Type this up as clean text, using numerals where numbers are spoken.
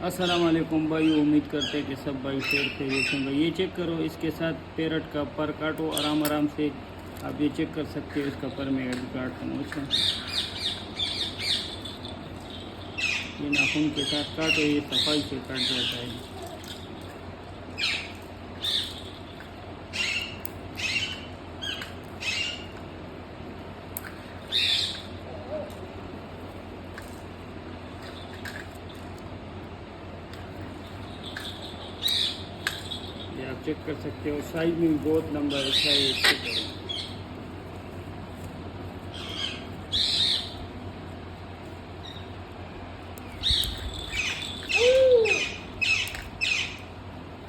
अस्सलाम वालेकुम भाई। उम्मीद करते हैं कि सब भाई शेर खैरियत होंगे। ये चेक करो, इसके साथ पैरट का पर काटो आराम आराम से। आप ये चेक कर सकते हो, इसका पर मैं अभी काटता हूँ। अच्छा, ये नाखून के साथ काटो, ये सफाई से काट जाता है। ये आप चेक कर सकते हो, साइज में भी बहुत लंबा अच्छा है। चेक करो।